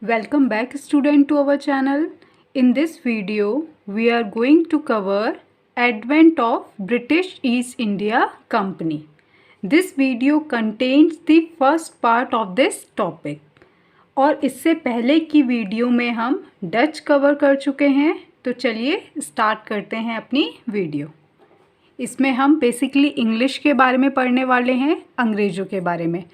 Welcome back student to our channel. In this video we are going to cover advent of British East India Company. This video contains the first part of this topic. और इससे पहले की video में हम Dutch cover कर चुके हैं, तो चलिए स्टार्ट करते हैं अपनी वीडियो। इसमें हम बेसिकली इंग्लिश के बारे में पढ़ने वाले हैं, अंग्रेज़ों के बारे में।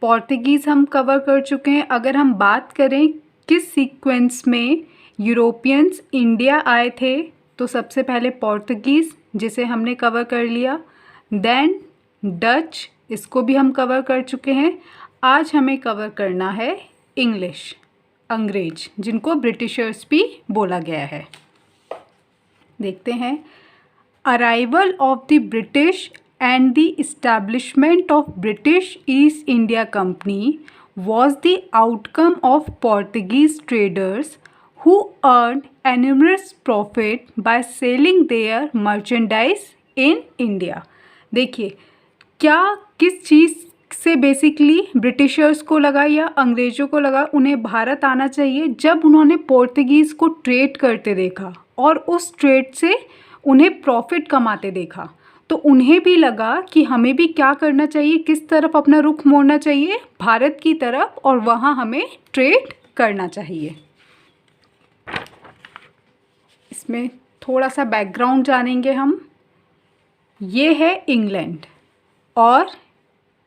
पोर्तुगीज़ हम कवर कर चुके हैं। अगर हम बात करें किस सीक्वेंस में यूरोपियंस इंडिया आए थे, तो सबसे पहले पोर्तुगीज़, जिसे हमने कवर कर लिया, देन डच, इसको भी हम कवर कर चुके हैं। आज हमें कवर करना है इंग्लिश, अंग्रेज, जिनको ब्रिटिशर्स भी बोला गया है। देखते हैं। Arrival of the British and the establishment of British East India Company was the outcome of Portuguese traders who earned enormous profit by selling their merchandise in India। देखिए क्या किस चीज़ से बेसिकली ब्रिटिशर्स को लगा या अंग्रेज़ों को लगा उन्हें भारत आना चाहिए, जब उन्होंने पोर्तुगीज़ को ट्रेड करते देखा और उस ट्रेड से उन्हें प्रॉफिट कमाते देखा, तो उन्हें भी लगा कि हमें भी क्या करना चाहिए, किस तरफ अपना रुख मोड़ना चाहिए, भारत की तरफ, और वहाँ हमें ट्रेड करना चाहिए। इसमें थोड़ा सा बैकग्राउंड जानेंगे हम। ये है इंग्लैंड और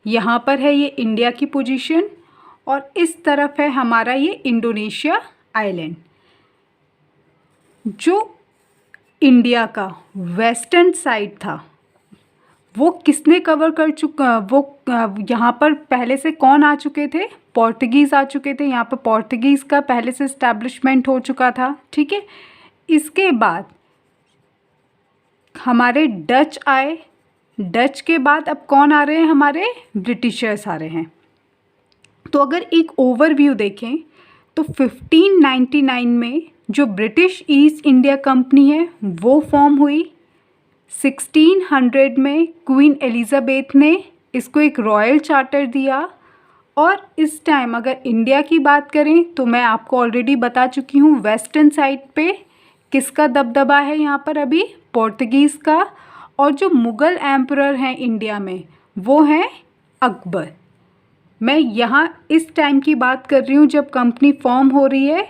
यहाँ पर है ये इंडिया की पोजीशन, और इस तरफ है हमारा ये इंडोनेशिया आइलैंड। जो इंडिया का वेस्टर्न साइड था वो किसने कवर कर चुका, वो यहाँ पर पहले से कौन आ चुके थे, पोर्तुगीज़ आ चुके थे। यहाँ पर पोर्तुगीज़ का पहले से इस्टेब्लिशमेंट हो चुका था, ठीक है। इसके बाद हमारे डच आए, डच के बाद अब कौन आ रहे हैं, हमारे ब्रिटिशर्स आ रहे हैं। तो अगर एक ओवरव्यू देखें तो 1599 में जो ब्रिटिश ईस्ट इंडिया कंपनी है वो फॉर्म हुई। 1600 में क्वीन एलिज़ाबेथ ने इसको एक रॉयल चार्टर दिया, और इस टाइम अगर इंडिया की बात करें तो मैं आपको ऑलरेडी बता चुकी हूँ, वेस्टर्न साइड पे किसका दबदबा है, यहाँ पर अभी पोर्तुगीज़ का, और जो मुग़ल एम्परर हैं इंडिया में वो हैं अकबर। मैं यहाँ इस टाइम की बात कर रही हूँ जब कंपनी फॉर्म हो रही है,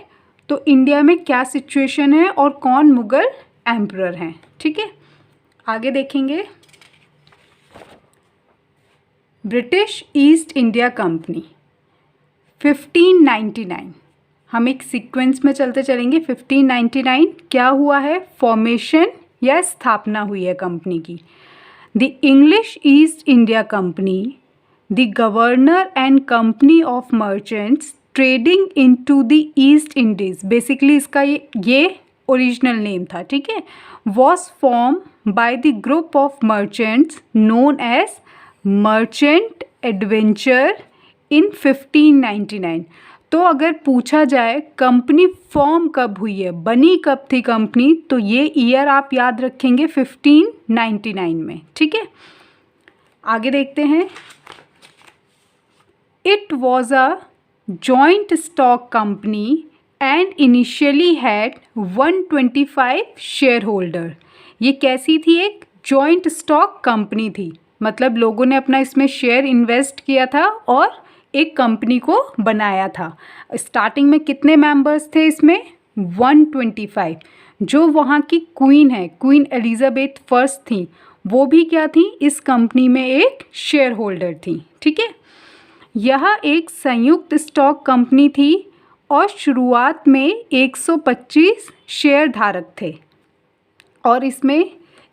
तो इंडिया में क्या सिचुएशन है और कौन मुग़ल एम्परर हैं, ठीक है। आगे देखेंगे। ब्रिटिश ईस्ट इंडिया कंपनी 1599, हम एक सीक्वेंस में चलते चलेंगे। 1599 क्या हुआ है, फॉर्मेशन या स्थापना हुई है कंपनी की। The English east India company, the governor and company of merchants trading into the east Indies, basically इसका ये ओरिजिनल नेम था, ठीक है, was form by the group of merchants known as Merchant Adventure in 1599। तो अगर पूछा जाए company form कब हुई है, बनी कब थी कंपनी, तो ये ईयर आप याद रखेंगे 1599 में, ठीक है। आगे देखते हैं। It was a joint stock company and initially had 125 share holder. ये कैसी थी, एक जॉइंट स्टॉक कंपनी थी, मतलब लोगों ने अपना इसमें शेयर इन्वेस्ट किया था और एक कंपनी को बनाया था। स्टार्टिंग में कितने मेंबर्स थे इसमें, 125। जो वहाँ की क्वीन है, क्वीन एलिज़ाबेथ फर्स्ट थी, वो भी क्या थी, इस कंपनी में एक शेयर होल्डर थी, ठीक है। यह एक संयुक्त स्टॉक कंपनी थी और शुरुआत में 125 शेयर धारक थे, और इसमें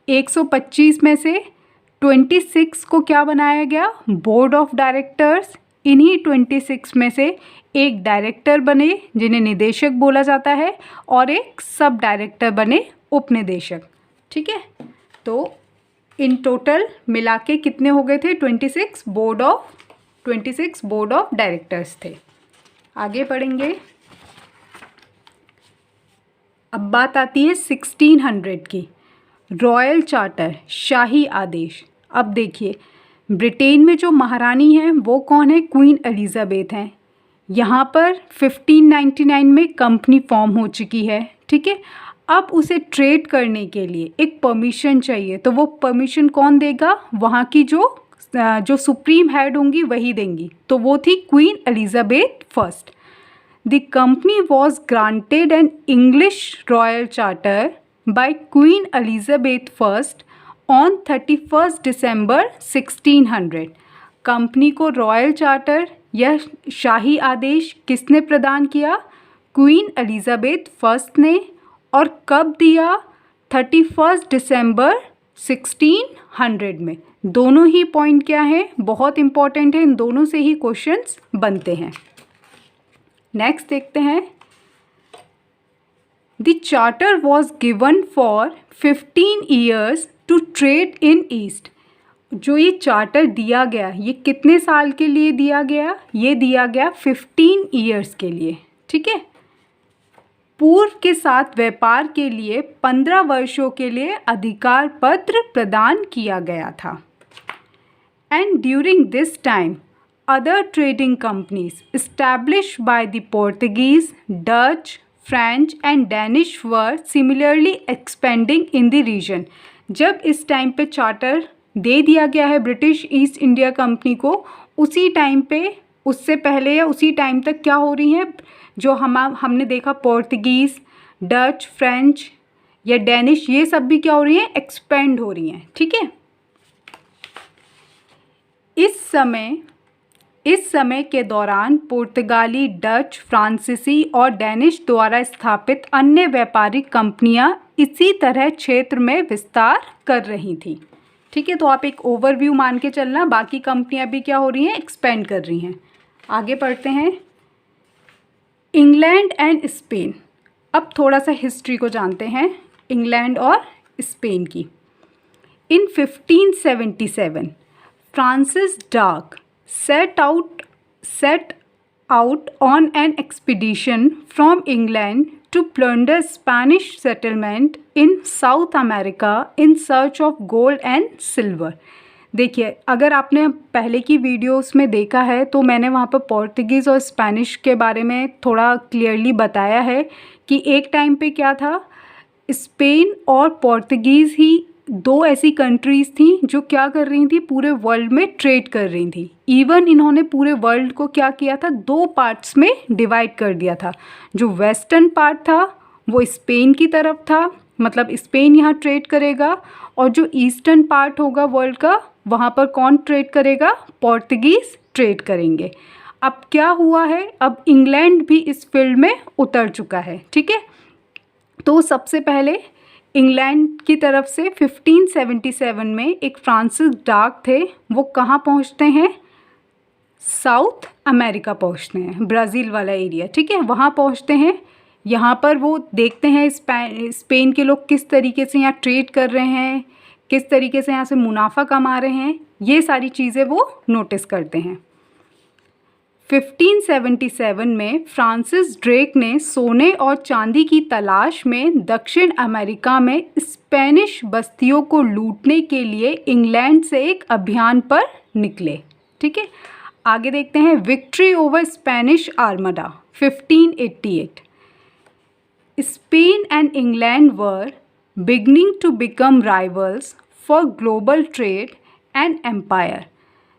125 में से 26 को क्या बनाया गया, बोर्ड ऑफ डायरेक्टर्स। इन्हीं 26 में से एक डायरेक्टर बने जिन्हें निदेशक बोला जाता है, और एक सब डायरेक्टर बने उपनिदेशक, ठीक है। तो इन टोटल मिला के कितने हो गए थे, 26 बोर्ड ऑफ डायरेक्टर्स थे। आगे पढ़ेंगे। अब बात आती है 1600 की, रॉयल चार्टर, शाही आदेश। अब देखिए ब्रिटेन में जो महारानी हैं वो कौन है, क्वीन एलिज़ाबेथ हैं। यहाँ पर 1599 में कंपनी फॉर्म हो चुकी है, ठीक है। अब उसे ट्रेड करने के लिए एक परमिशन चाहिए, तो वो परमिशन कौन देगा? वहाँ की जो सुप्रीम हेड होंगी वही देंगी, तो वो थी Queen Elizabeth first. The company was granted an English royal charter by Queen Elizabeth first on 31 December 1600। Company को रॉयल चार्टर या शाही आदेश किसने प्रदान किया? क्वीन एलिजाबेथ फर्स्ट ने। और कब दिया? 31 दिसंबर 1600 में। दोनों ही पॉइंट क्या है? बहुत इंपॉर्टेंट है, इन दोनों से ही क्वेश्चंस बनते हैं। नेक्स्ट देखते हैं, the charter was given for 15 years to trade in East. जो ये चार्टर दिया गया, ये कितने साल के लिए दिया गया? ये दिया गया 15 ईयर्स के लिए, ठीक है। पूर्व के साथ व्यापार के लिए 15 वर्षों के लिए अधिकार पत्र प्रदान किया गया था। And during this time other trading companies established by the Portuguese, Dutch, French and Danish were similarly expanding in the region। जब इस टाइम पे चार्टर दे दिया गया है ब्रिटिश ईस्ट इंडिया कंपनी को, उसी टाइम पे, उससे पहले या उसी टाइम तक क्या हो रही हैं? जो हमने देखा पोर्तुगीज़, डच, फ्रेंच या डेनिश, ये सब भी क्या हो रही हैं? एक्सपेंड हो रही हैं, ठीक है। इस समय के दौरान पुर्तगाली, डच, फ्रांसीसी और डेनिश द्वारा स्थापित अन्य व्यापारिक कंपनियां इसी तरह क्षेत्र में विस्तार कर रही थी, ठीक है। तो आप एक ओवरव्यू मान के चलना, बाकी कंपनियां भी क्या हो रही हैं? एक्सपेंड कर रही हैं। आगे पढ़ते हैं, इंग्लैंड एंड स्पेन। अब थोड़ा सा हिस्ट्री को जानते हैं इंग्लैंड और स्पेन की। इन 1577 Francis dark set out on an expedition from England to plunder Spanish settlement in South America in search of gold and silver। देखिए, अगर आपने पहले की वीडियोस में देखा है तो मैंने वहाँ पर पोर्तुगीज़ और स्पेनिश के बारे में थोड़ा क्लियरली बताया है कि एक टाइम पे क्या था, स्पेन और पोर्तुगीज़ ही दो ऐसी कंट्रीज़ थी जो क्या कर रही थी? पूरे वर्ल्ड में ट्रेड कर रही थी। इवन इन्होंने पूरे वर्ल्ड को क्या किया था? दो पार्ट्स में डिवाइड कर दिया था। जो वेस्टर्न पार्ट था वो स्पेन की तरफ था, मतलब स्पेन यहाँ ट्रेड करेगा, और जो ईस्टर्न पार्ट होगा वर्ल्ड का, वहाँ पर कौन ट्रेड करेगा? पोर्तुगीज़ ट्रेड करेंगे। अब क्या हुआ है? अब इंग्लैंड भी इस फील्ड में उतर चुका है, ठीक है। तो सबसे पहले इंग्लैंड की तरफ से 1577 में एक फ्रांसिस डार्क थे, वो कहाँ पहुँचते हैं? साउथ अमेरिका पहुँचते हैं, ब्राज़ील वाला एरिया, ठीक है, वहाँ पहुँचते हैं। यहाँ पर वो देखते हैं स्पेन के लोग किस तरीके से यहाँ ट्रेड कर रहे हैं, किस तरीके से यहाँ से मुनाफा कमा रहे हैं, ये सारी चीज़ें वो नोटिस करते हैं। 1577 में फ्रांसिस ड्रेक ने सोने और चांदी की तलाश में दक्षिण अमेरिका में स्पेनिश बस्तियों को लूटने के लिए इंग्लैंड से एक अभियान पर निकले, ठीक है। आगे देखते हैं, victory over Spanish Armada 1588। Spain and England were beginning to become rivals for global trade and empire.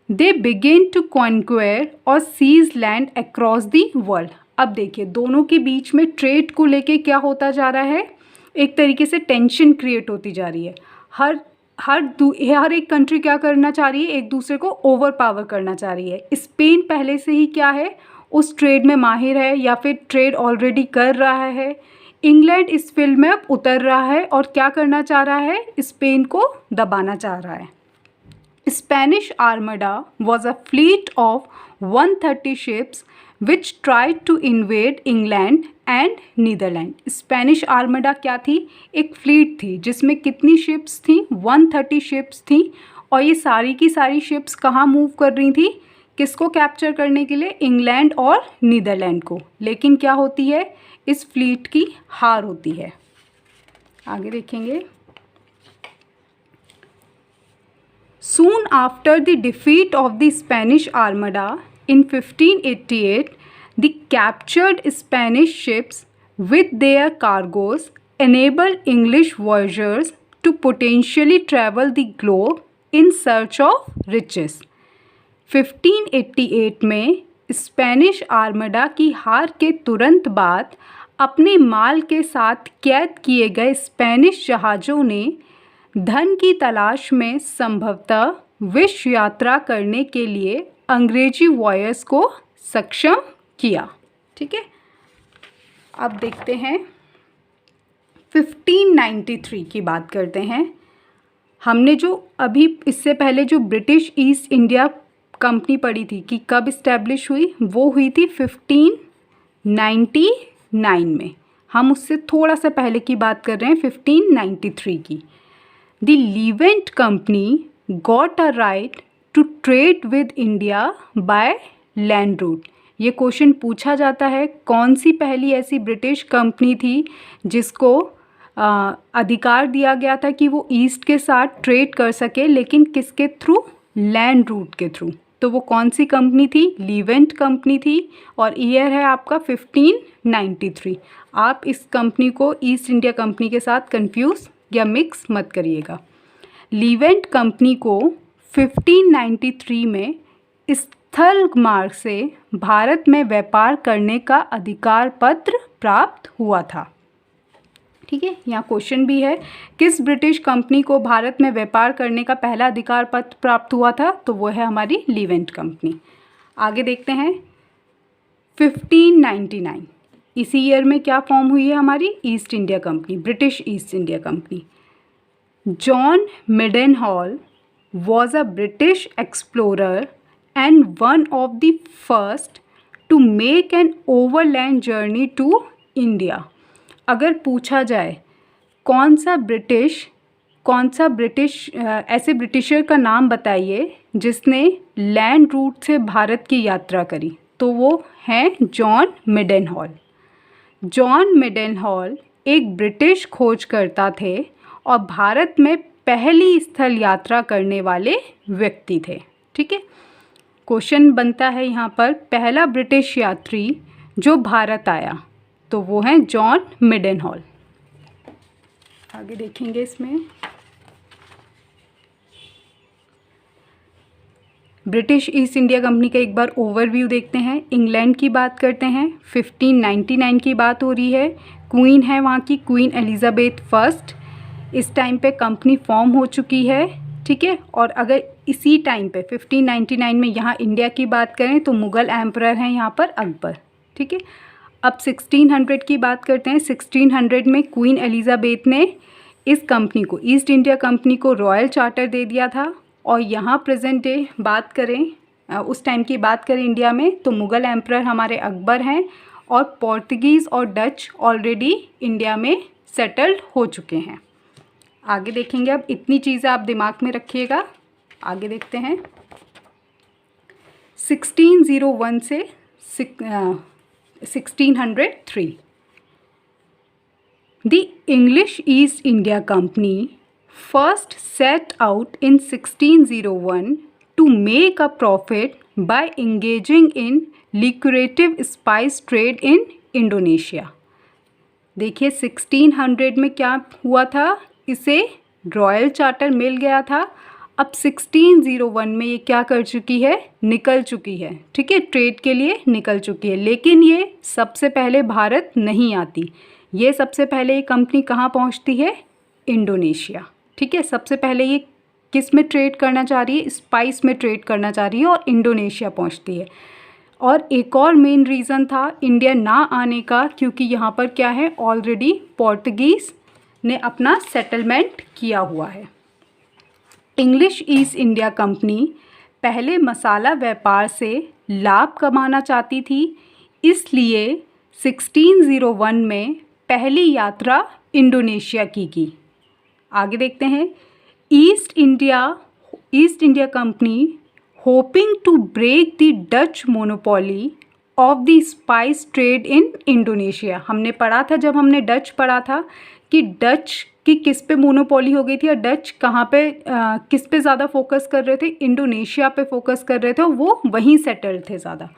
They began to conquer और seize land across the world. अब देखिए, दोनों के बीच में ट्रेड को लेके क्या होता जा रहा है? एक तरीके से टेंशन क्रिएट होती जा रही है। हर एक कंट्री क्या करना चाह रही है? एक दूसरे को ओवर पावर करना चाह रही है। स्पेन पहले से ही क्या है? उस ट्रेड में माहिर है या फिर ट्रेड ऑलरेडी कर रहा है। इंग्लैंड इस फील्ड में अब उतर रहा है और क्या करना चाह रहा है? स्पेन को दबाना चाह रहा है। Spanish Armada was a fleet of 130 ships which tried to invade England and Netherlands। Spanish Armada क्या थी? एक फ्लीट थी जिसमें कितनी शिप्स थी? 130 शिप्स थी, और ये सारी की सारी शिप्स कहाँ मूव कर रही थी? किसको कैप्चर करने के लिए? इंग्लैंड और नीदरलैंड को। लेकिन क्या होती है? इस फ्लीट की हार होती है। आगे देखेंगे, Soon after the defeat of the Spanish Armada in 1588, The captured Spanish ships with their cargoes enabled English voyagers to potentially travel the globe in search of riches. 1588 में स्पेनिश आर्मडा की हार के तुरंत बाद अपने माल के साथ कैद किए गए स्पेनिश जहाज़ों ने धन की तलाश में संभवतः विश्व यात्रा करने के लिए अंग्रेजी वॉयर्स को सक्षम किया। ठीक है, अब देखते हैं 1593 की बात करते हैं। हमने जो अभी इससे पहले जो ब्रिटिश ईस्ट इंडिया कंपनी पढ़ी थी कि कब इस्टेब्लिश हुई, वो हुई थी 1599 में। हम उससे थोड़ा सा पहले की बात कर रहे हैं 1593 की। The Levant company got a right to trade with India by land route. ये क्वेश्चन पूछा जाता है, कौन सी पहली ऐसी ब्रिटिश कंपनी थी जिसको अधिकार दिया गया था कि वो ईस्ट के साथ ट्रेड कर सके, लेकिन किसके थ्रू? लैंड रूट के थ्रू। तो वो कौन सी कंपनी थी? लीवेंट कंपनी थी, और ईयर है आपका 1593। आप इस कंपनी को ईस्ट इंडिया कंपनी के साथ कंफ्यूज या मिक्स मत करिएगा। लीवेंट कंपनी को 1593 में स्थल मार्ग से भारत में व्यापार करने का अधिकार पत्र प्राप्त हुआ था। ठीक है, यहाँ क्वेश्चन भी है, किस ब्रिटिश कंपनी को भारत में व्यापार करने का पहला अधिकार पत्र प्राप्त हुआ था? तो वो है हमारी लीवेंट कंपनी। आगे देखते हैं 1599। इसी ईयर में क्या फॉर्म हुई है हमारी? East India company, British East India company. John Mildenhall was a British explorer and one of the first to make an overland journey to India। अगर पूछा जाए कौन सा ब्रिटिश ऐसे ब्रिटिशर का नाम बताइए जिसने लैंड रूट से भारत की यात्रा करी, तो वो हैं जॉन मिडेनहॉल। जॉन मिडेनहॉल एक ब्रिटिश खोजकर्ता थे और भारत में पहली स्थल यात्रा करने वाले व्यक्ति थे। ठीक है, क्वेश्चन बनता है यहाँ पर, पहला ब्रिटिश यात्री जो भारत आया, तो वो हैं जॉन मिडेनहॉल। आगे देखेंगे इसमें ब्रिटिश ईस्ट इंडिया कंपनी का एक बार ओवरव्यू देखते हैं। इंग्लैंड की बात करते हैं, 1599 की बात हो रही है। क्वीन है वहाँ की क्वीन एलिजाबेथ फर्स्ट। इस टाइम पे कंपनी फॉर्म हो चुकी है। ठीक है, और अगर इसी टाइम पे 1599 में यहाँ इंडिया की बात करें तो मुग़ल एम्परर हैं यहाँ पर अकबर। ठीक है, अब 1600 की बात करते हैं। 1600 में क्वीन एलिजाबेथ ने इस कंपनी को, ईस्ट इंडिया कंपनी को रॉयल चार्टर दे दिया था। और यहाँ प्रेजेंट डे बात करें, उस टाइम की बात करें इंडिया में, तो मुग़ल एम्परर हमारे अकबर हैं और पोर्तुगीज़ और डच ऑलरेडी इंडिया में सेटल्ड हो चुके हैं। आगे देखेंगे, अब इतनी चीज़ें आप दिमाग में रखिएगा। आगे देखते हैं 1601 से 1603। The English East India Company first set out in 1601 to make a profit by engaging in lucrative spice trade in Indonesia। देखिए 1600 में क्या हुआ था, इसे रॉयल चार्टर मिल गया था। अब 1601 में ये क्या कर चुकी है, निकल चुकी है। ठीक है, ट्रेड के लिए निकल चुकी है, लेकिन ये सबसे पहले भारत नहीं आती। ये सबसे पहले ये कंपनी कहाँ पहुँचती है? इंडोनेशिया। ठीक है, सबसे पहले ये किस में ट्रेड करना चाह रही है? स्पाइस में ट्रेड करना चाह रही है और इंडोनेशिया पहुँचती है। और एक और मेन रीज़न था इंडिया ना आने का, क्योंकि यहाँ पर क्या है, ऑलरेडी पोर्तुगीज़ ने अपना सेटलमेंट किया हुआ है। इंग्लिश ईस्ट इंडिया कंपनी पहले मसाला व्यापार से लाभ कमाना चाहती थी, इसलिए 1601 में पहली यात्रा इंडोनेशिया की। आगे देखते हैं, East India Company hoping to break the Dutch monopoly of the spice trade in Indonesia. हमने पढ़ा था, जब हमने डच पढ़ा था, कि डच की किस पे मोनोपोली हो गई थी और डच कहाँ पे किस पे ज़्यादा फोकस कर रहे थे? इंडोनेशिया पे फोकस कर रहे थे और वो वहीं सेटल्ड थे ज़्यादा।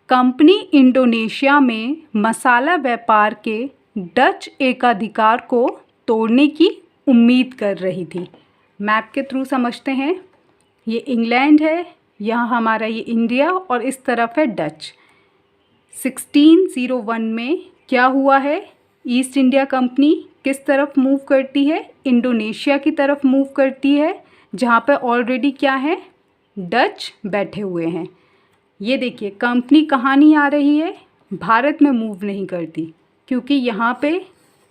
कंपनी इंडोनेशिया में मसाला व्यापार के डच एकाधिकार को तोड़ने की उम्मीद कर रही थी। मैप के थ्रू समझते हैं। ये इंग्लैंड है, यहाँ हमारा ये इंडिया और इस तरफ है डच। 1601 में क्या हुआ है, ईस्ट इंडिया कंपनी किस तरफ मूव करती है, इंडोनेशिया की तरफ मूव करती है, जहाँ पे ऑलरेडी क्या है, डच बैठे हुए हैं। ये देखिए कंपनी कहाँ नहीं आ रही है, भारत में मूव नहीं करती, क्योंकि यहाँ पे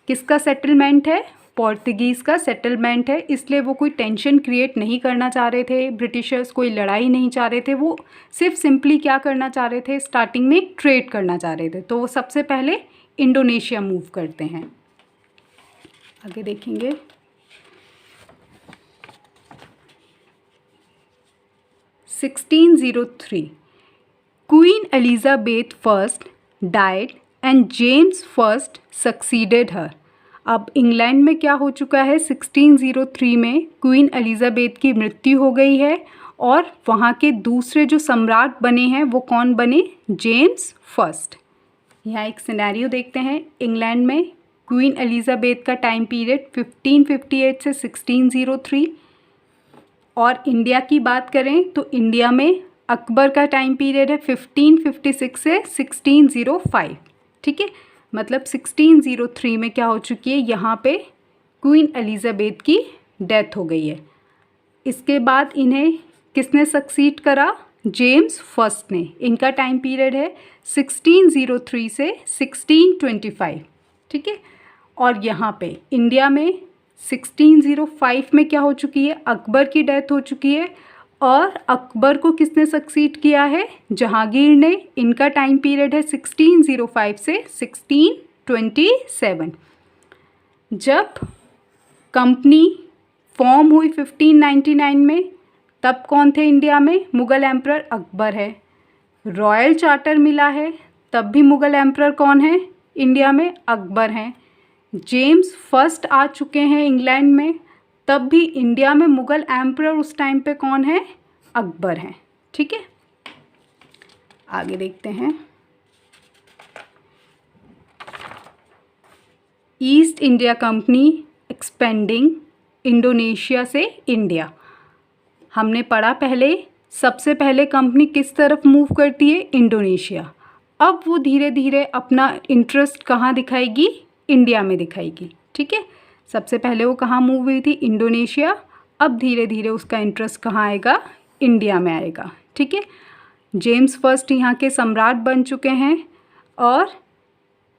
किसका सेटलमेंट है, पोर्तुगीज़ का सेटलमेंट है, इसलिए वो कोई टेंशन क्रिएट नहीं करना चाह रहे थे ब्रिटिशर्स, कोई लड़ाई नहीं चाह रहे थे। वो सिर्फ सिंपली क्या करना चाह रहे थे, स्टार्टिंग में ट्रेड करना चाह रहे थे। तो वो सबसे पहले इंडोनेशिया मूव करते हैं। आगे देखेंगे। Queen Elizabeth first died and James first succeeded her. अब इंग्लैंड में क्या हो चुका है, 1603 में क्वीन एलिजाबेथ की मृत्यु हो गई है और वहाँ के दूसरे जो सम्राट बने हैं वो कौन बने, जेम्स फर्स्ट। यहाँ एक सिनेरियो देखते हैं। इंग्लैंड में क्वीन एलिजाबेथ का टाइम पीरियड 1558 से 1603, और इंडिया की बात करें तो इंडिया में अकबर का टाइम पीरियड है 1556 से 1605। ठीक है, मतलब 1603 में क्या हो चुकी है, यहाँ पे क्वीन एलिजाबेथ की डेथ हो गई है। इसके बाद इन्हें किसने सक्सीड करा, जेम्स फर्स्ट ने। इनका टाइम पीरियड है 1603 से 1625। ठीक है, और यहाँ पे इंडिया में 1605 में क्या हो चुकी है, अकबर की डेथ हो चुकी है, और अकबर को किसने सक्सीड किया है, जहांगीर ने। इनका टाइम पीरियड है 1605 से 1627। जब कंपनी फॉर्म हुई 1599 में, तब कौन थे इंडिया में, मुग़ल एम्परर अकबर है। रॉयल चार्टर मिला है, तब भी मुग़ल एम्परर कौन है इंडिया में, अकबर हैं। जेम्स फर्स्ट आ चुके हैं इंग्लैंड में, तब भी इंडिया में मुग़ल एम्परर उस टाइम पे कौन है, अकबर हैं। ठीक है, आगे देखते हैं। East India company expanding Indonesia से इंडिया। हमने पढ़ा पहले, सबसे पहले कंपनी किस तरफ मूव करती है, इंडोनेशिया। अब वो धीरे धीरे अपना इंटरेस्ट कहाँ दिखाएगी, इंडिया में दिखाएगी। ठीक है, सबसे पहले वो कहाँ मूव हुई थी, इंडोनेशिया। अब धीरे धीरे उसका इंटरेस्ट कहाँ आएगा, इंडिया में आएगा। ठीक है, जेम्स फर्स्ट यहाँ के सम्राट बन चुके हैं, और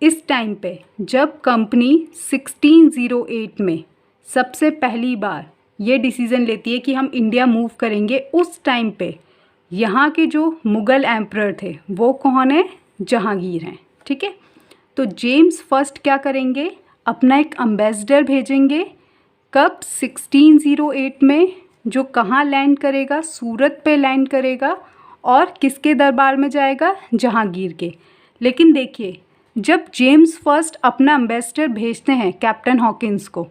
इस टाइम पे जब कंपनी 1608 में सबसे पहली बार ये डिसीज़न लेती है कि हम इंडिया मूव करेंगे, उस टाइम पे यहाँ के जो मुग़ल एम्परर थे वो कौन है, जहांगीर हैं। ठीक है, तो जेम्स फर्स्ट क्या करेंगे, अपना एक एम्बेसडर भेजेंगे। कब, 1608 में, जो कहाँ लैंड करेगा, सूरत पे लैंड करेगा, और किसके दरबार में जाएगा, जहांगीर के। लेकिन देखिए, जब जेम्स फर्स्ट अपना एम्बेसडर भेजते हैं कैप्टन हॉकिंस को,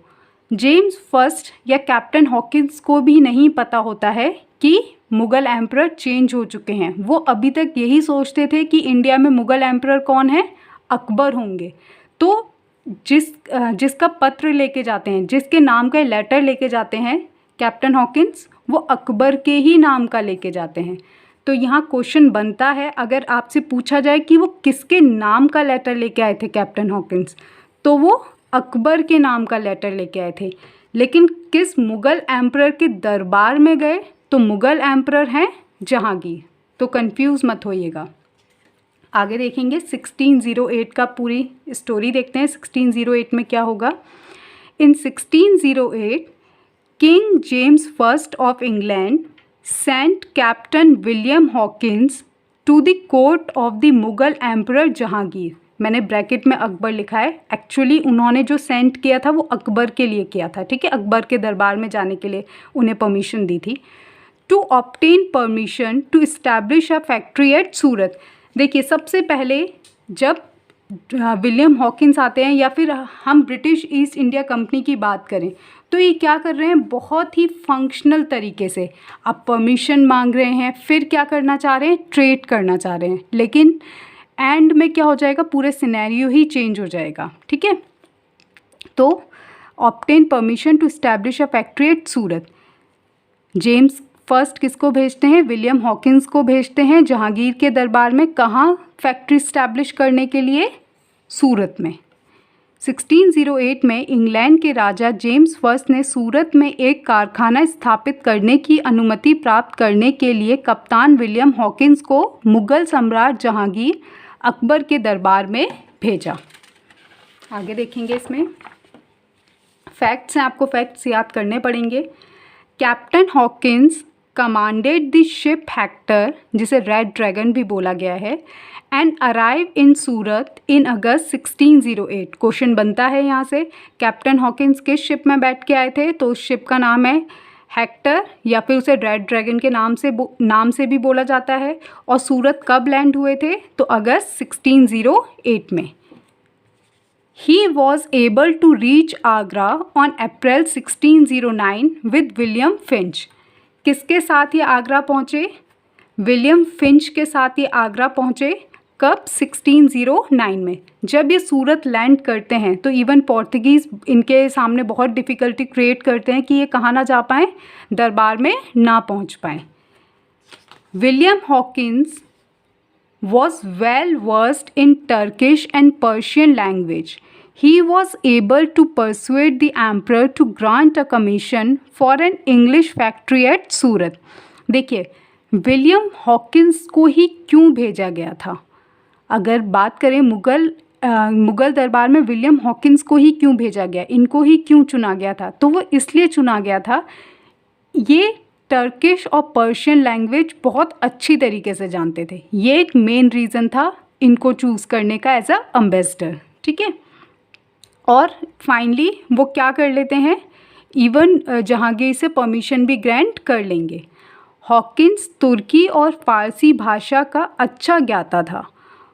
जेम्स फर्स्ट या कैप्टन हॉकिंस को भी नहीं पता होता है कि मुग़ल एम्परर चेंज हो चुके हैं। वो अभी तक यही सोचते थे कि इंडिया में मुग़ल एम्परर कौन है, अकबर होंगे। तो जिसका पत्र लेके जाते हैं, जिसके नाम का लेटर लेके जाते हैं कैप्टन हॉकिंस, वो अकबर के ही नाम का लेके जाते हैं। तो यहाँ क्वेश्चन बनता है, अगर आपसे पूछा जाए कि वो किसके नाम का लेटर लेके आए थे कैप्टन हॉकिंस, तो वो अकबर के नाम का लेटर लेके आए थे। लेकिन किस मुग़ल एम्परर के दरबार में गए, तो मुग़ल एम्परर हैं जहांगीर। तो कंफ्यूज मत होइएगा। आगे देखेंगे 1608 का पूरी स्टोरी देखते हैं। 1608 में क्या होगा, in 1608 King James first of England sent Captain William Hawkins to the court of the Mughal emperor Jahangir. मैंने ब्रैकेट में अकबर लिखा है, एक्चुअली उन्होंने जो सेंड किया था वो अकबर के लिए किया था। ठीक है, अकबर के दरबार में जाने के लिए उन्हें परमिशन दी थी। To obtain permission to establish a factory at Surat. देखिए, सबसे पहले जब विलियम हॉकिंस आते हैं या फिर हम ब्रिटिश ईस्ट इंडिया कंपनी की बात करें तो ये क्या कर रहे हैं, बहुत ही फंक्शनल तरीके से अब परमिशन मांग रहे हैं, फिर क्या करना चाह रहे हैं, ट्रेड करना चाह रहे हैं, लेकिन एंड में क्या हो जाएगा, पूरे सिनेरियो ही चेंज हो जाएगा। ठीक है, तो obtain permission to establish a factory at Surat. James first किसको भेजते हैं, विलियम हॉकिंस को भेजते हैं जहांगीर के दरबार में। कहाँ फैक्ट्री इस्टेब्लिश करने के लिए, सूरत में। 1608 में इंग्लैंड के राजा जेम्स फर्स्ट ने सूरत में एक कारखाना स्थापित करने की अनुमति प्राप्त करने के लिए कप्तान विलियम हॉकिंस को मुगल सम्राट जहांगीर अकबर के दरबार में भेजा। आगे देखेंगे, इसमें फैक्ट्स हैं, आपको फैक्ट्स याद करने पड़ेंगे। Captain Hawkins commanded the ship Hector, जिसे रेड ड्रैगन भी बोला गया है, and arrive in Surat in August 1608। Question बनता है यहाँ से, कैप्टन हॉकिंस किस शिप में बैठ के आए थे, तो उस शिप का नाम है हेक्टर या फिर उसे रेड ड्रैगन के नाम से भी बोला जाता है। और सूरत कब लैंड हुए थे, तो अगस्त 1608 में। He was able to reach Agra on April 1609 with William Finch। किसके साथ ये आगरा पहुँचे, विलियम फिंच के साथ ये आगरा पहुँचे। कब, 1609 में। जब ये सूरत लैंड करते हैं तो इवन पोर्तुगीज़ इनके सामने बहुत डिफ़िकल्टी क्रिएट करते हैं कि ये कहाँ ना जा पाएँ, दरबार में ना पहुँच पाएँ। William Hawkins was well versed in Turkish and Persian language. He was able to persuade the emperor to grant a commission for an English factory at सूरत। देखिए, विलियम हॉकिंस को ही क्यों भेजा गया था, अगर बात करें मुग़ल दरबार में विलियम हॉकिंस को ही क्यों भेजा गया, इनको ही क्यों चुना गया था, तो वो इसलिए चुना गया था, ये टर्किश और पर्शियन लैंग्वेज बहुत अच्छी तरीके से जानते थे। ये एक मेन रीज़न था इनको चूज़ करने का एज अ एम्बेसडर। ठीक है, और फाइनली वो क्या कर लेते हैं, इवन जहांगीर से परमिशन भी ग्रांट कर लेंगे। हॉकिंस तुर्की और फ़ारसी भाषा का अच्छा ज्ञाता था।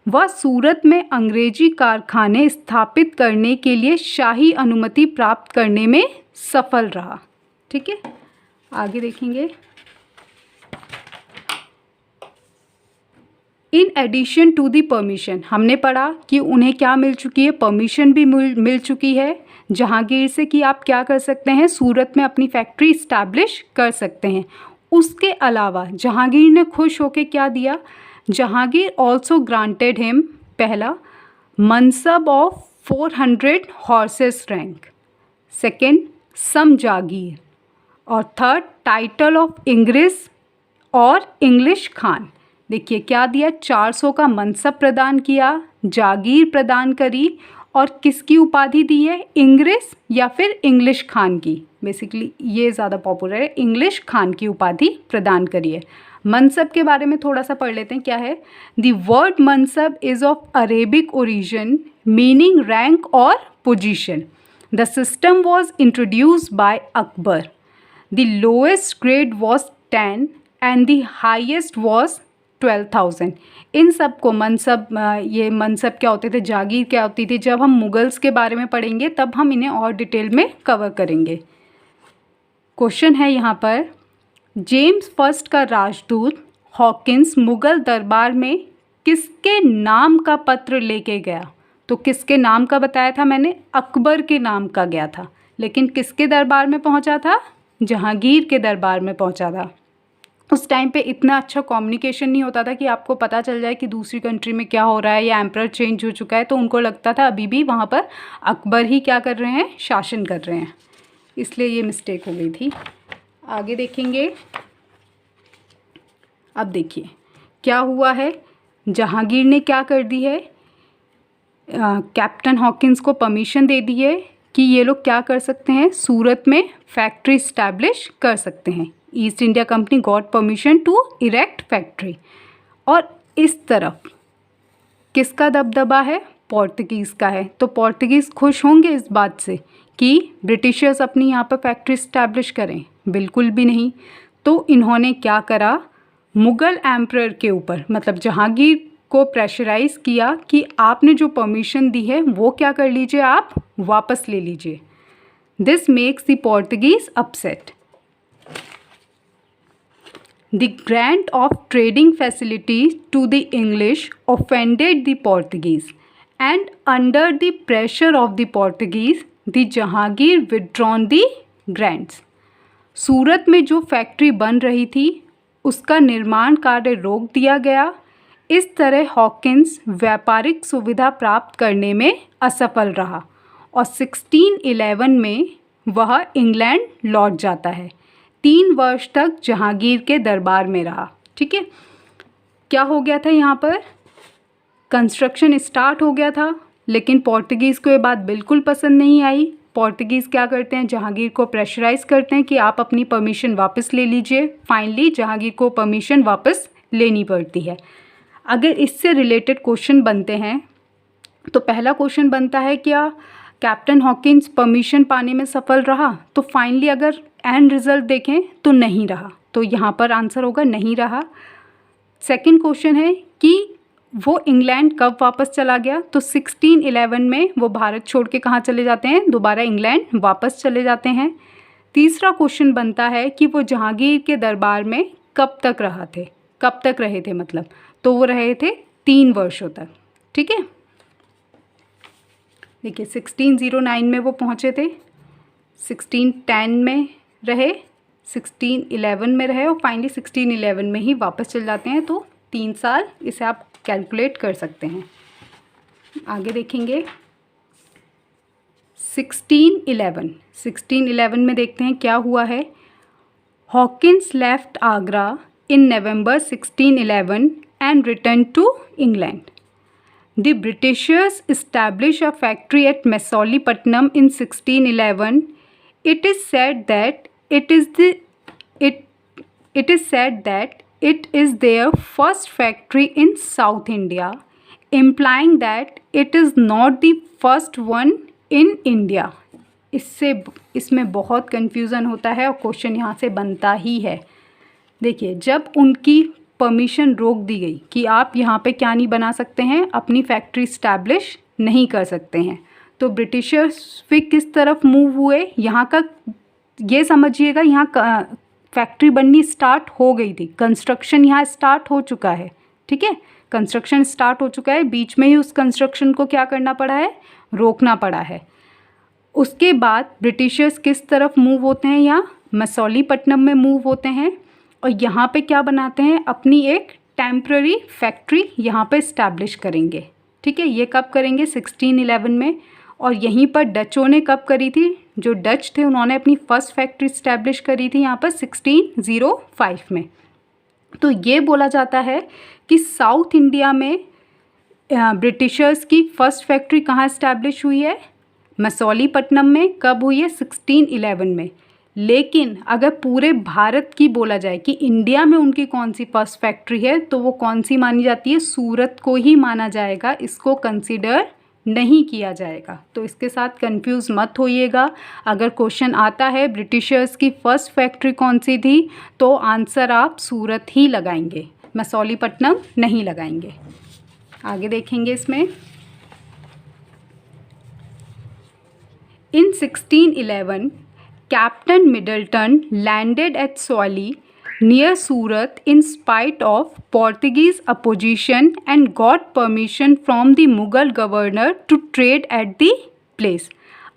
वह सूरत में अंग्रेजी कारखाने स्थापित करने के लिए शाही अनुमति प्राप्त करने में सफल रहा। ठीक है, आगे देखेंगे। In addition to the permission, हमने पढ़ा कि उन्हें क्या मिल चुकी है, परमिशन भी मिल चुकी है जहांगीर से कि आप क्या कर सकते हैं, सूरत में अपनी फैक्ट्री इस्टेब्लिश कर सकते हैं। उसके अलावा जहांगीर ने खुश होकर क्या दिया, जहांगीर ऑल्सो ग्रांटेड हिम, पहला मनसब of 400 horses rank, second sum जागीर, और थर्ड टाइटल ऑफ इंग्रिस और इंग्लिश खान। देखिए क्या दिया, 400 का मनसब प्रदान किया, जागीर प्रदान करी, और किसकी उपाधि दी है, इंग्रिस या फिर इंग्लिश खान की। बेसिकली ये ज़्यादा पॉपुलर है, इंग्लिश खान की उपाधि प्रदान करी है। मनसब के बारे में थोड़ा सा पढ़ लेते हैं, क्या है। The word mansab is of Arabic origin meaning rank और position. The system was introduced by Akbar. The lowest grade was 10 and the highest was 12,000। इन सब को मनसब, ये मनसब क्या होते थे, जागीर क्या होती थी, जब हम मुगल्स के बारे में पढ़ेंगे तब हम इन्हें और डिटेल में कवर करेंगे। क्वेश्चन है यहाँ पर, जेम्स फर्स्ट का राजदूत हॉकिंस मुगल दरबार में किसके नाम का पत्र लेके गया, तो किसके नाम का बताया था मैंने, अकबर के नाम का गया था, लेकिन किसके दरबार में पहुँचा था, जहांगीर के दरबार में पहुंचा था। उस टाइम पे इतना अच्छा कम्युनिकेशन नहीं होता था कि आपको पता चल जाए कि दूसरी कंट्री में क्या हो रहा है या एम्परर चेंज हो चुका है, तो उनको लगता था अभी भी वहाँ पर अकबर ही क्या कर रहे हैं, शासन कर रहे हैं, इसलिए ये मिस्टेक हो गई थी। आगे देखेंगे। अब देखिए क्या हुआ है, जहांगीर ने क्या कर दी है, कैप्टन हॉकिंस को परमिशन दे दी है कि ये लोग क्या कर सकते हैं, सूरत में फैक्ट्री इस्टेब्लिश कर सकते हैं। East India Company got permission to erect factory. और इस तरफ किसका दबदबा है, पोर्तुगीज़ का है। तो पोर्तुगीज़ खुश होंगे इस बात से कि ब्रिटिशर्स अपनी यहाँ पर फैक्ट्री इस्टेब्लिश करें, बिल्कुल भी नहीं। तो इन्होंने क्या करा, मुग़ल एम्परर के ऊपर, मतलब जहांगीर को प्रेशराइज किया कि आपने जो परमिशन दी है वो क्या कर लीजिए, आप वापस ले लीजिए। This makes the Portuguese upset. The grant of trading facilities to the English offended the Portuguese, and under the pressure of the Portuguese, the Jahangir withdrawn the grants. सूरत में जो फैक्ट्री बन रही थी उसका निर्माण कार्य रोक दिया गया। इस तरह हॉकिंस व्यापारिक सुविधा प्राप्त करने में असफल रहा और 1611 में वह इंग्लैंड लौट जाता है। 3 वर्ष तक जहांगीर के दरबार में रहा। ठीक है, क्या हो गया था यहाँ पर, कंस्ट्रक्शन स्टार्ट हो गया था, लेकिन पोर्टुगीज़ को ये बात बिल्कुल पसंद नहीं आई। पोर्टुगीज़ क्या करते हैं, जहांगीर को प्रेशराइज़ करते हैं कि आप अपनी परमिशन वापस ले लीजिए। फाइनली जहांगीर को परमिशन वापस लेनी पड़ती है। अगर इससे रिलेटेड क्वेश्चन बनते हैं तो पहला क्वेश्चन बनता है, क्या कैप्टन हॉकिंस परमिशन पाने में सफल रहा? तो फाइनली अगर एंड रिजल्ट देखें तो नहीं रहा, तो यहाँ पर आंसर होगा नहीं रहा। सेकंड क्वेश्चन है कि वो इंग्लैंड कब वापस चला गया? तो 1611 में वो भारत छोड़ के कहाँ चले जाते हैं, दोबारा इंग्लैंड वापस चले जाते हैं। तीसरा क्वेश्चन बनता है कि वो जहांगीर के दरबार में कब तक रहे थे मतलब, तो वो रहे थे 3 वर्षों तक। ठीक है, देखिए 1609 में वो पहुँचे थे, 1610 में रहे, 1611 में रहे और फाइनली 1611 में ही वापस चले जाते हैं। तो 3 साल, इसे आप कैलकुलेट कर सकते हैं। आगे देखेंगे 1611 में देखते हैं क्या हुआ है। Hawkins left Agra in November 1611 and return to England. The Britishers established a factory at Masulipatam in 1611. It is said that it is their first factory in South India, implying that it is not the first one in India. इसमें बहुत confusion होता है और question यहाँ से बनता ही है। देखिए, जब उनकी परमिशन रोक दी गई कि आप यहाँ पे क्या नहीं बना सकते हैं, अपनी फैक्ट्री इस्टेब्लिश नहीं कर सकते हैं, तो ब्रिटिशर्स फिर किस तरफ मूव हुए, यहाँ का ये समझिएगा, यहाँ फैक्ट्री बननी स्टार्ट हो गई थी, कंस्ट्रक्शन यहाँ स्टार्ट हो चुका है। ठीक है, कंस्ट्रक्शन स्टार्ट हो चुका है, बीच में ही उस कंस्ट्रक्शन को क्या करना पड़ा है, रोकना पड़ा है। उसके बाद ब्रिटिशर्स किस तरफ मूव होते हैं, यहाँ मसूलीपट्टनम में मूव होते हैं और यहाँ पे क्या बनाते हैं, अपनी एक टेम्प्ररी फैक्ट्री यहाँ पे इस्टेब्लिश करेंगे। ठीक है, ये कब करेंगे, 1611 में। और यहीं पर डचों ने कब करी थी, जो डच थे उन्होंने अपनी फर्स्ट फैक्ट्री इस्टेब्लिश करी थी यहाँ पर 1605 में। तो ये बोला जाता है कि साउथ इंडिया में ब्रिटिशर्स की फर्स्ट फैक्ट्री कहाँ इस्टेब्लिश हुई है, मसूलीपट्टनम में। कब हुई है, 1611 में। लेकिन अगर पूरे भारत की बोला जाए कि इंडिया में उनकी कौन सी फर्स्ट फैक्ट्री है, तो वो कौन सी मानी जाती है, सूरत को ही माना जाएगा, इसको कंसीडर नहीं किया जाएगा। तो इसके साथ कंफ्यूज मत होइएगा। अगर क्वेश्चन आता है ब्रिटिशर्स की फर्स्ट फैक्ट्री कौन सी थी, तो आंसर आप सूरत ही लगाएंगे, मसूलीपट्टनम नहीं लगाएंगे। आगे देखेंगे इसमें, इन 1611 Captain Middleton landed at Swali near Surat in spite of Portuguese opposition and got permission from the Mughal governor to trade at the place.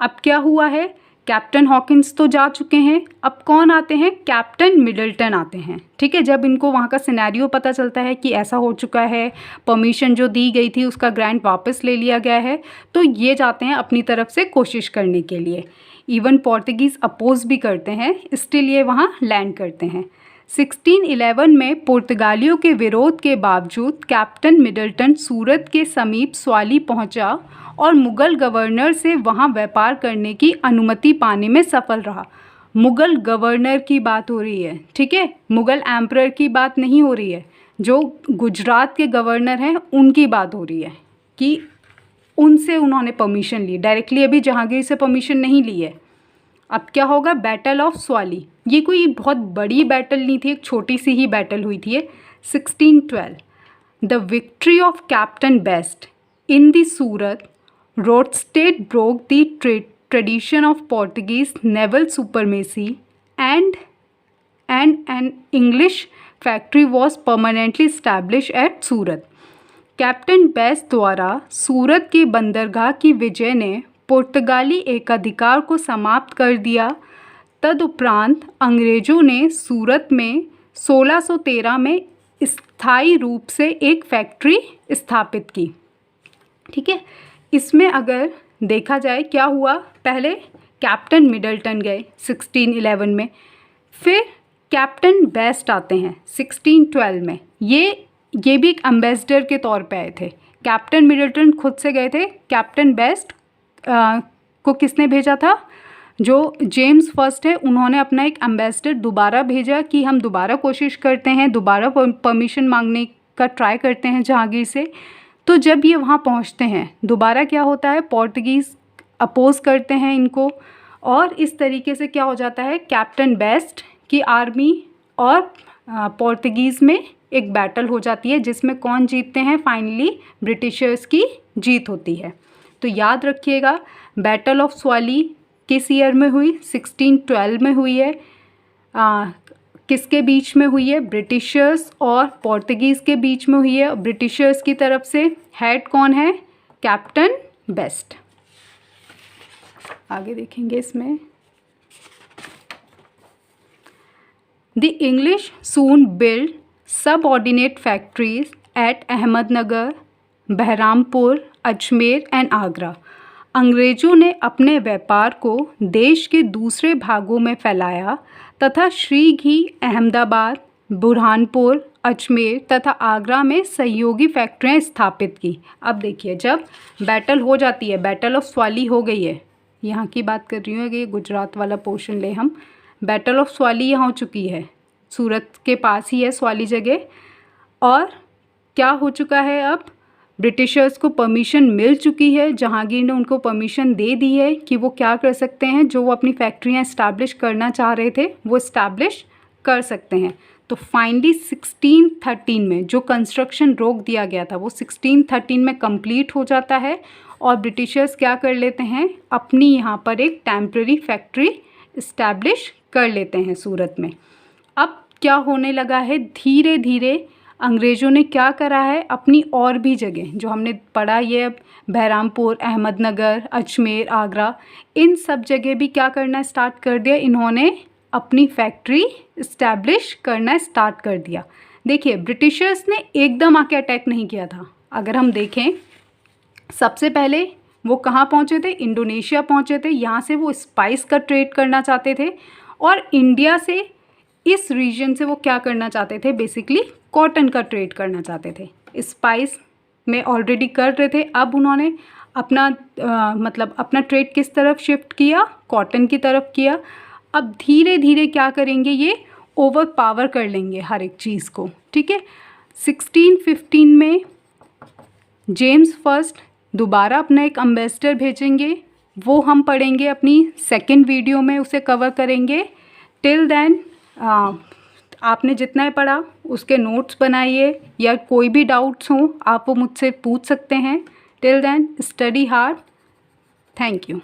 अब क्या हुआ है, कैप्टन हॉकिंस तो जा चुके हैं, अब कौन आते हैं, कैप्टन मिडल्टन आते हैं। ठीक है, जब इनको वहाँ का सिनेरियो पता चलता है कि ऐसा हो चुका है, परमिशन जो दी गई थी उसका ग्रांट वापस ले लिया गया है, तो ये जाते हैं अपनी तरफ से कोशिश करने के लिए। इवन पोर्टुगीज़ अपोज भी करते हैं, स्टिल ये वहाँ लैंड करते हैं। 1611 में पुर्तगालियों के विरोध के बावजूद कैप्टन मिडल्टन सूरत के समीप स्वाली पहुँचा और मुग़ल गवर्नर से वहाँ व्यापार करने की अनुमति पाने में सफल रहा। मुग़ल गवर्नर की बात हो रही है, ठीक है, मुग़ल एम्परर की बात नहीं हो रही है। जो गुजरात के गवर्नर हैं उनकी बात हो रही है कि उनसे उन्होंने परमिशन ली, डायरेक्टली अभी जहांगीर से परमिशन नहीं ली है। अब क्या होगा, बैटल ऑफ स्वाली। ये कोई बहुत बड़ी बैटल नहीं थी, एक छोटी सी ही बैटल हुई थी। 1612 the victory of Captain Best in the Surat roadstead broke the tradition of Portuguese naval supremacy and an English factory was permanently established at Surat. Captain best द्वारा सूरत के बंदरगाह की विजय ने पुर्तगाली एकाधिकार को समाप्त कर दिया। तदुपरांत अंग्रेज़ों ने सूरत में 1613 में स्थायी रूप से एक फैक्ट्री स्थापित की। ठीक है, इसमें अगर देखा जाए क्या हुआ, पहले कैप्टन मिडल्टन गए 1611 में, फिर कैप्टन बेस्ट आते हैं 1612 में। ये भी एक एम्बेसडर के तौर पे आए थे। कैप्टन मिडल्टन खुद से गए थे, कैप्टन बेस्ट को किसने भेजा था, जो जेम्स फर्स्ट है उन्होंने अपना एक एम्बेसडर दोबारा भेजा कि हम दोबारा कोशिश करते हैं, दोबारा परमिशन मांगने का ट्राई करते हैं जहांगीर से। तो जब ये वहाँ पहुँचते हैं दोबारा क्या होता है, पोर्तुगीज़ अपोज़ करते हैं इनको, और इस तरीके से क्या हो जाता है, कैप्टन बेस्ट की आर्मी और पोर्तुगीज़ में एक बैटल हो जाती है जिसमें कौन जीतते हैं, फाइनली ब्रिटिशर्स की जीत होती है। तो याद रखिएगा, बैटल ऑफ स्वाली किस ईयर में हुई, 1612 में हुई है। किसके बीच में हुई है, ब्रिटिशर्स और पोर्तुगीज़ के बीच में हुई है। ब्रिटिशर्स की तरफ से हेड कौन है, कैप्टन बेस्ट। आगे देखेंगे इसमें, the English soon build subordinate factories at Ahmednagar, Baharampur, Ajmer and Agra. अंग्रेज़ों ने अपने व्यापार को देश के दूसरे भागों में फैलाया तथा श्रीघी, अहमदाबाद, बुरहानपुर, अजमेर तथा आगरा में सहयोगी फैक्ट्रियां स्थापित की। अब देखिए, जब बैटल हो जाती है, बैटल ऑफ स्वाली हो गई है, यहाँ की बात कर रही हूँ कि गुजरात वाला पोर्शन ले हम, बैटल ऑफ स्वाली यहाँ हो चुकी है, सूरत के पास ही है स्वाली जगह, और क्या हो चुका है, अब ब्रिटिशर्स को परमिशन मिल चुकी है, जहांगीर ने उनको परमिशन दे दी है कि वो क्या कर सकते हैं, जो वो अपनी फैक्ट्रियाँ इस्टेब्लिश करना चाह रहे थे वो इस्टेब्लिश कर सकते हैं। तो फाइनली 1613 में जो कंस्ट्रक्शन रोक दिया गया था वो 1613 में कंप्लीट हो जाता है, और ब्रिटिशर्स क्या कर लेते हैं, अपनी यहाँ पर एक टेम्प्रेरी फैक्ट्री इस्टेब्लिश कर लेते हैं सूरत में। अब क्या होने लगा है, धीरे धीरे अंग्रेज़ों ने क्या करा है, अपनी और भी जगह जो हमने पढ़ा, ये बहरामपुर, अहमदनगर, अजमेर, आगरा, इन सब जगह भी क्या करना स्टार्ट कर दिया, इन्होंने अपनी फैक्ट्री इस्टेब्लिश करना स्टार्ट कर दिया। देखिए, ब्रिटिशर्स ने एकदम आके अटैक नहीं किया था। अगर हम देखें, सबसे पहले वो कहाँ पहुँचे थे, इंडोनेशिया पहुँचे थे। यहाँ से वो स्पाइस का ट्रेड करना चाहते थे, और इंडिया से, इस रीजन से वो क्या करना चाहते थे, बेसिकली कॉटन का ट्रेड करना चाहते थे। स्पाइस में ऑलरेडी कर रहे थे, अब उन्होंने अपना अपना ट्रेड किस तरफ शिफ्ट किया, कॉटन की तरफ किया। अब धीरे धीरे क्या करेंगे, ये ओवर पावर कर लेंगे हर एक चीज़ को। ठीक है, 1615 में जेम्स फर्स्ट दोबारा अपना एक एम्बेसडर भेजेंगे, वो हम पढ़ेंगे अपनी सेकंड वीडियो में, उसे कवर करेंगे। टिल देन आपने जितना पढ़ा उसके नोट्स बनाइए, या कोई भी डाउट्स हों आप वो मुझसे पूछ सकते हैं। Till then study hard. Thank you.